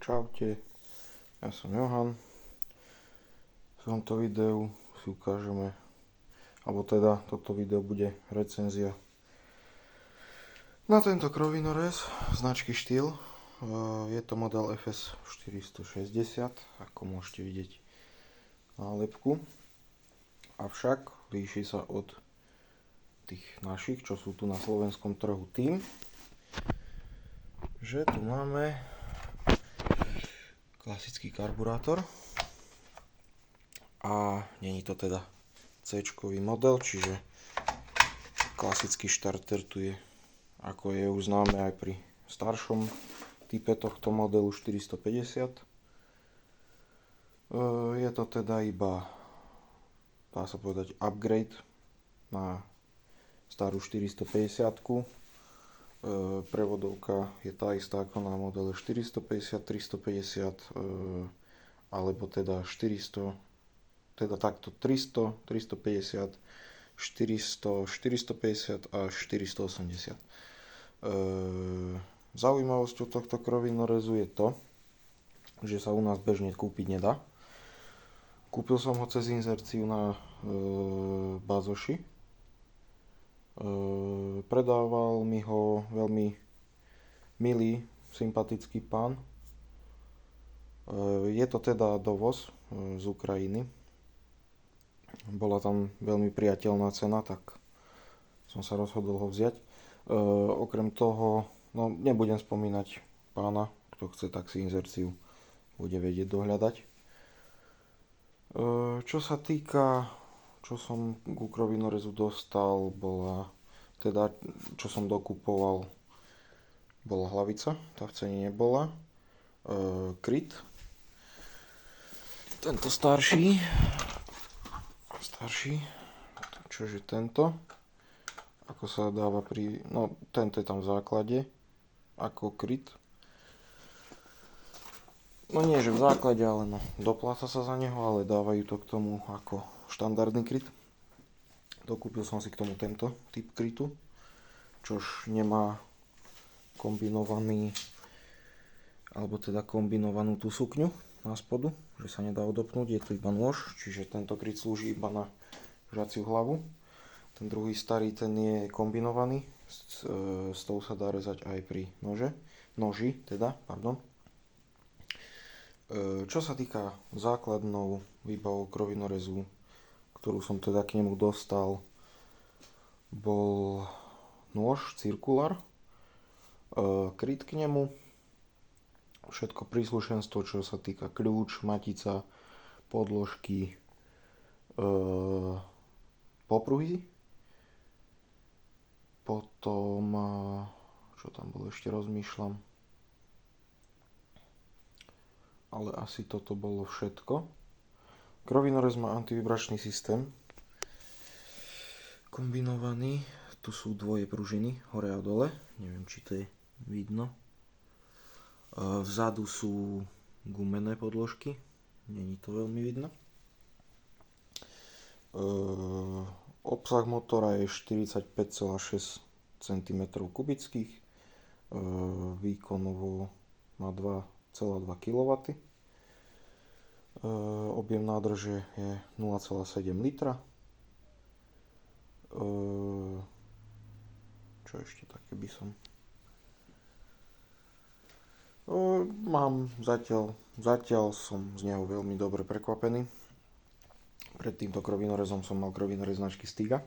Čaute, ja som Johan. V tomto videu si ukážeme, alebo teda toto video bude recenzia na tento krovinorez značky Stihl. Je to model FS 460, ako môžete vidieť nálepku. Avšak líši sa od tých našich, čo sú tu na slovenskom trhu tým, že tu máme klasický karburátor a není to teda C-čkový model, čiže klasický štarter tu je, ako je už známe aj pri staršom type tohto modelu 450. Je to teda iba, dá sa povedať, upgrade na starú 450. Prevodovka je tá istá ako na modele 450, 350, alebo teda 400, teda takto 300, 350, 400, 450 až 480. Zaujímavosťou tohto krovinorezu je to, že sa u nás bežne kúpiť nedá. Kúpil som ho cez inzerciu na Bazoši. Predával mi ho veľmi milý, sympatický pán. Je to teda dovoz z Ukrajiny. Bola tam veľmi priateľná cena, tak som sa rozhodol ho vziať. Okrem toho, no nebudem spomínať pána, kto chce, tak si inzerciu bude vedieť dohľadať. Čo sa týka, čo som ku krovinorezu dostal, bola, teda čo som dokupoval, bola hlavica, tá v cene nebola. Kryt, tento starší, čože tento, ako sa dáva pri, no tento je tam v základe, ako kryt. No nie, že v základe, ale no, dopláca sa za neho, ale dávajú to k tomu ako štandardný kryt. Dokúpil som si k tomu tento typ krytu, čož nemá kombinovaný, alebo teda kombinovanú tú sukňu na spodu, že sa nedá odopnúť, je to iba nôž, čiže tento kryt slúži iba na žaciu hlavu. Ten druhý starý, ten je kombinovaný, s tou sa dá rezať aj pri noži, pardon. Čo sa týka základnou výbavou krovinorezu, ktorú som teda k nemu dostal, bol nôž cirkulár, kryt k nemu, všetko príslušenstvo, čo sa týka kľúč, matica, podložky, popruhy. Potom, čo tam bolo ešte, rozmýšľam, ale asi toto bolo všetko. Krovinorez má antivibračný systém kombinovaný, tu sú dvoje pružiny hore a dole, neviem, či to je vidno. Vzadu sú gumené podložky, není to veľmi vidno. Obsah motora je 45,6 cm3, výkonovo má 2,2 kW. Objem nádrže je 0,7 litra. Čo ešte také by som... Mám zatiaľ som z neho veľmi dobre prekvapený. Pred týmto krovinorezom som mal krovinorez značky Stiga,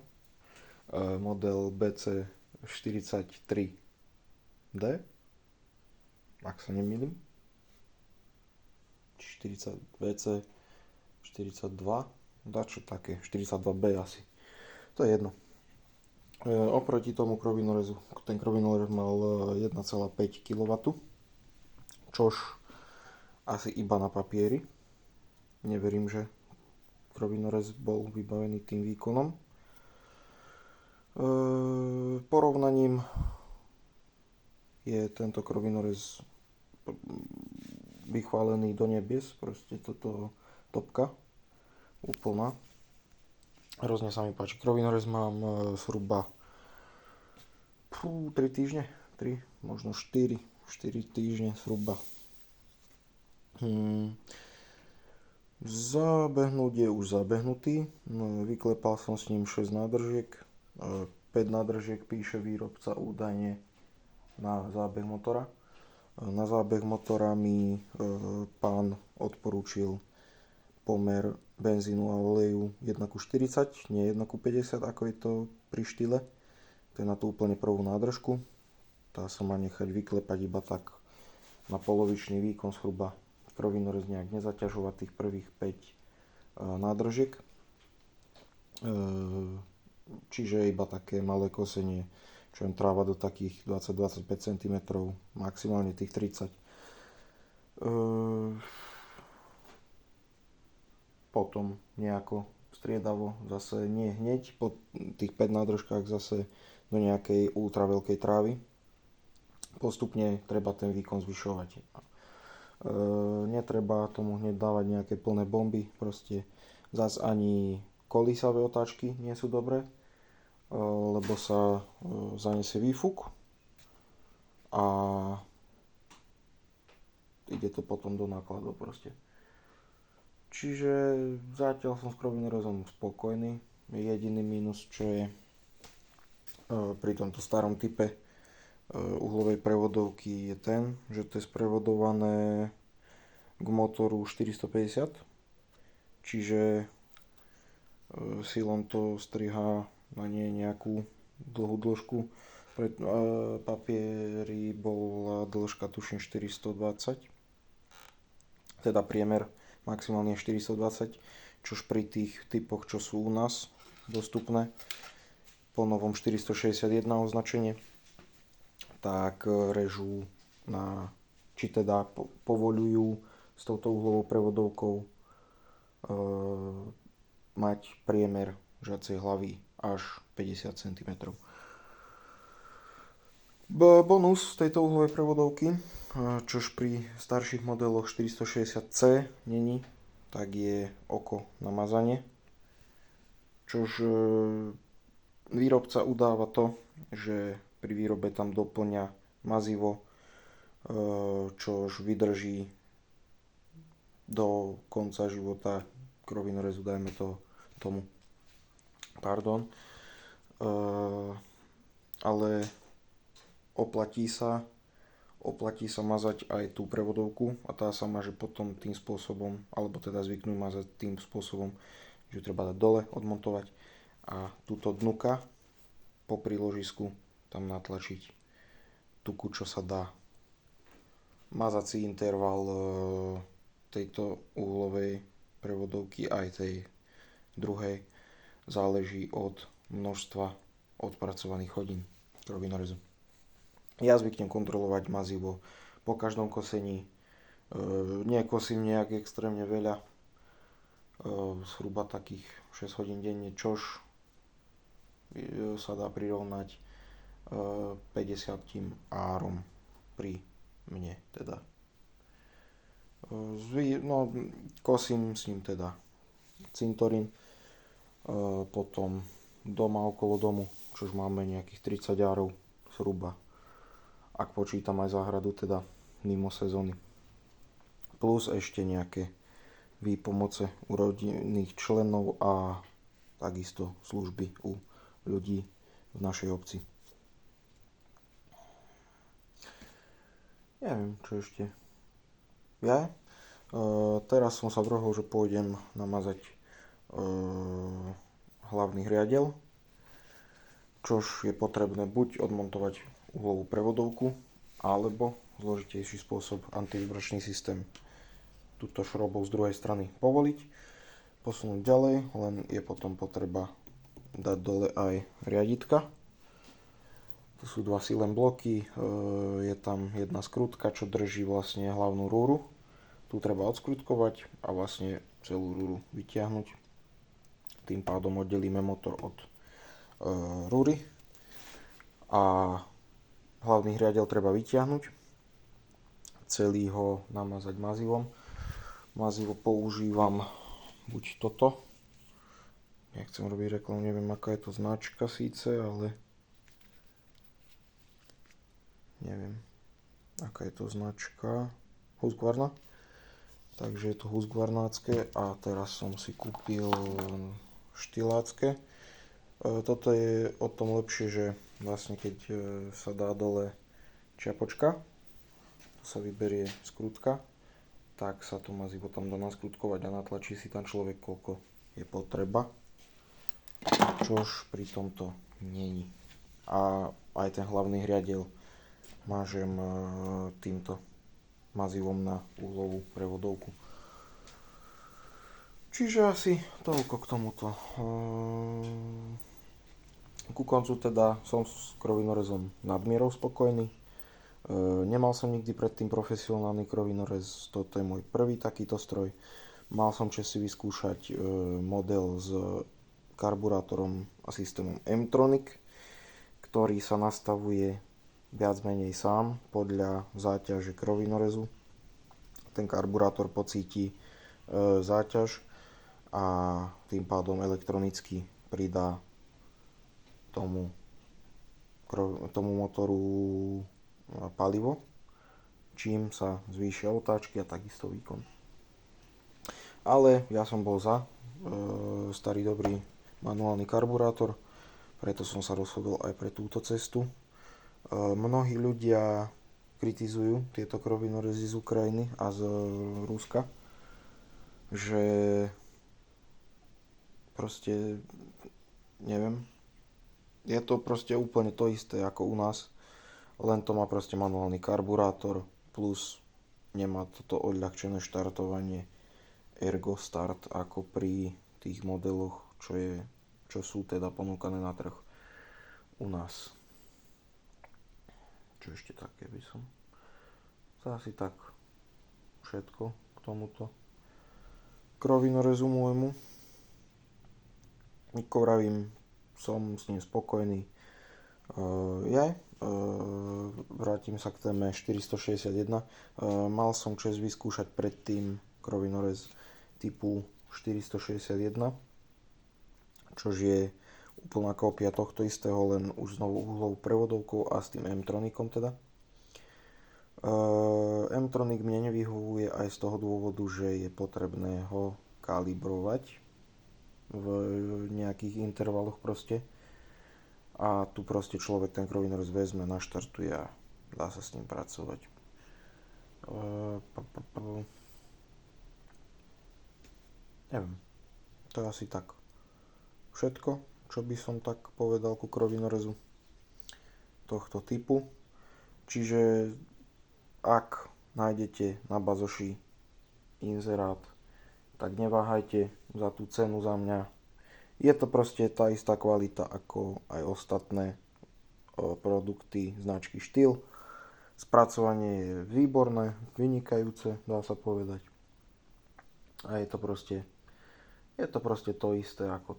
model BC43D, ak sa nemýlim. BC 42, dačo také, 42B asi, to je jedno. Oproti tomu krovinorezu, ten krovinorez mal 1,5 kW, čož asi iba na papieri. Neverím, že krovinorez bol vybavený tým výkonom. Porovnaním je tento krovinorez vychválený do nebies, proste toto topka úplná. Hrozne sa mi páči. Krovinorez mám zhruba 3 týždne, možno 4 týždne zhruba. Zabehnúť je už zabehnutý. No, vyklepal som s ním 6 nádržiek. 5 nádržiek píše výrobca údajne na zábeh motora. Na zábeh motora mi pán odporúčil pomer benzínu a oleju 1:40, nie 1:50, ako je to pri štýle. To je na tú úplne prvú nádržku. Tá sa má nechať vyklepať iba tak na polovičný výkon, zhruba krovinorez nejak nezaťažovať tých prvých 5 nádržiek. Čiže iba také malé kosenie, čo im tráva do takých 20-25 cm, maximálne tých 30. Potom nejako striedavo, zase nie hneď, po tých 5 nádržkách zase do nejakej ultra veľkej trávy. Postupne treba ten výkon zvyšovať. Netreba tomu hneď dávať nejaké plné bomby, proste zas ani kolísavé otáčky nie sú dobré, lebo sa zaniesie výfuk a ide to potom do nákladov proste. Čiže zatiaľ som s krovinorezom spokojný. Jediný mínus, čo je pri tomto starom type uhlovej prevodovky, je ten, že to je sprevodované k motoru 450, čiže silom to striha na nie nejakú dlhú dĺžku. Pre papieri bola dĺžka tuším 420, teda priemer maximálne 420, čož pri tých typoch, čo sú u nás dostupné, po novom 461 označenie, tak režú na, či teda povoľujú s touto uhlovou prevodovkou mať priemer žacej hlavy až 50 cm. Bonus tejto uhlovej prevodovky, čož pri starších modeloch 460C není, tak je oko na mazanie, čož výrobca udáva to, že pri výrobe tam doplňa mazivo, čož vydrží do konca života krovinorezu, dajme to tomu. Pardon. Ale oplatí sa mazať aj tú prevodovku a tá sa maže potom tým spôsobom, alebo teda zvyknú mazať tým spôsobom, že treba dať dole, odmontovať a túto dnuka po príložisku tam natlačiť tuku, čo sa dá. Mazací interval tejto uhlovej prevodovky aj tej druhej záleží od množstva odpracovaných hodín krovinorezu. Ja zvyknem kontrolovať mazivo po každom kosení. Nekosím nejak extrémne veľa, zhruba takých 6 hodín denne, čož sa dá prirovnať 50 árom pri mne teda. No, kosím s ním teda cintorín, potom doma okolo domu, čož máme nejakých 30 árov zhruba, ak počítam aj záhradu, teda mimo sezóny. Plus ešte nejaké výpomoce u rodinných členov a takisto služby u ľudí v našej obci. Neviem, čo ešte. Teraz som sa vrhol, že pôjdem namazať hlavných riadiel, čož je potrebné buď odmontovať uhlovú prevodovku, alebo zložitejší spôsob antivibračný systém túto šrobou z druhej strany povoliť, posunúť ďalej, len je potom potreba dať dole aj riaditka. To sú dva silen bloky, je tam jedna skrutka, čo drží vlastne hlavnú rúru. Tu treba odskrutkovať a vlastne celú rúru vytiahnuť. Tým pádom oddelíme motor od rúry a hlavný riadel treba vytiahnuť. Celý ho namazať mazivom. Mazivo používam buď toto. Nechcem robiť reklamu, neviem aká je to značka síce, ale neviem aká je to značka. Husqvarna. Takže je to husqvarnácké a teraz som si kúpil štýlácké. Toto je o tom lepšie, že vlastne keď sa dá dole čiapočka, to sa vyberie skrutka, tak sa to mazí potom dá naskrutkovať a natlačí si tam človek koľko je potreba, čož pri tomto není. A aj ten hlavný hriadiel mážem týmto mazivom na uhlovú prevodovku. Čiže asi toľko k tomuto. Ku koncu teda som s krovinorezom nadmierou spokojný. Nemal som nikdy predtým profesionálny krovinorez, toto je môj prvý takýto stroj. Mal som čas si vyskúšať model s karburátorom a systémom M-Tronic, ktorý sa nastavuje viac menej sám podľa záťaže krovinorezu. Ten karburátor pocíti záťaž a tým pádom elektronicky pridá tomu motoru palivo, čím sa zvýšia otáčky a takisto výkon. Ale ja som bol za starý dobrý manuálny karburátor, preto som sa rozhodol aj pre túto cestu. Mnohí ľudia kritizujú tieto krovinorezy z Ukrajiny a z Ruska, že proste neviem, je to proste úplne to isté ako u nás, len to má proste manuálny karburátor plus nemá toto odľahčené štartovanie ergo start ako pri tých modeloch, čo sú teda ponúkané na trh u nás. Čo ešte také by som... To asi tak všetko k tomuto krovinorezu môjmu. Ako vravím, som s ním spokojný. Vrátim sa k téme 461. Mal som čas vyskúšať predtým krovinorez typu 461, čož je úplná kópia tohto istého, len už s novou uhlovou prevodovkou a s tým M-Tronicom teda. M-Tronic mne nevyhovuje aj z toho dôvodu, že je potrebné ho kalibrovať v nejakých intervaloch proste. A tu proste človek ten krovinorez vezme, naštartuje a dá sa s ním pracovať. Neviem, to je asi tak všetko, čo by som tak povedal ku krovinorezu tohto typu. Čiže ak nájdete na bazoši inzerát, tak neváhajte za tú cenu za mňa. Je to proste tá istá kvalita ako aj ostatné produkty značky Štýl. Spracovanie je výborné, vynikajúce, dá sa povedať. A je to proste to isté ako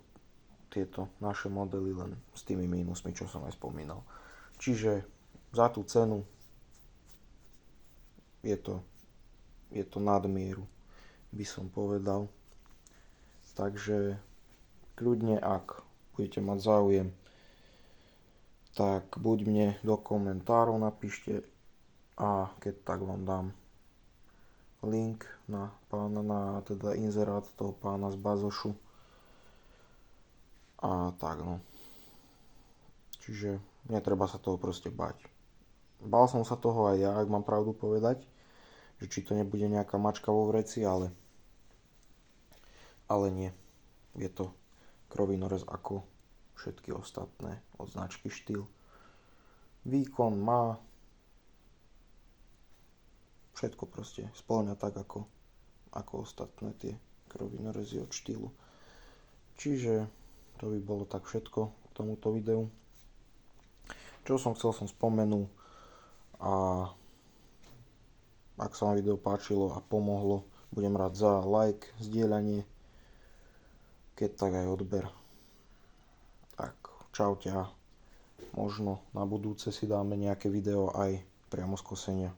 tieto naše modely, len s tými mínusmi, čo som aj spomínal. Čiže za tú cenu je to nadmieru, by som povedal. Takže kľudne, ak budete mať záujem, tak buď mne do komentárov napíšte a keď tak vám dám link na teda inzerát toho pána z bazošu. A tak no. Čiže netreba sa toho proste bať. Bál som sa toho aj ja, ak mám pravdu povedať, že či to nebude nejaká mačka vo vreci, ale nie. Je to krovinorez ako všetky ostatné od značky Štýl. Výkon má, všetko proste spĺňa tak ako ostatné tie krovinorezy od Štýlu. Čiže to by bolo tak všetko k tomuto videu. Čo som chcel, som spomenul. A ak sa vám video páčilo a pomohlo, budem rád za like, zdieľanie, keď tak aj odber. Tak, čaute a možno na budúce si dáme nejaké video aj priamo z kosenia.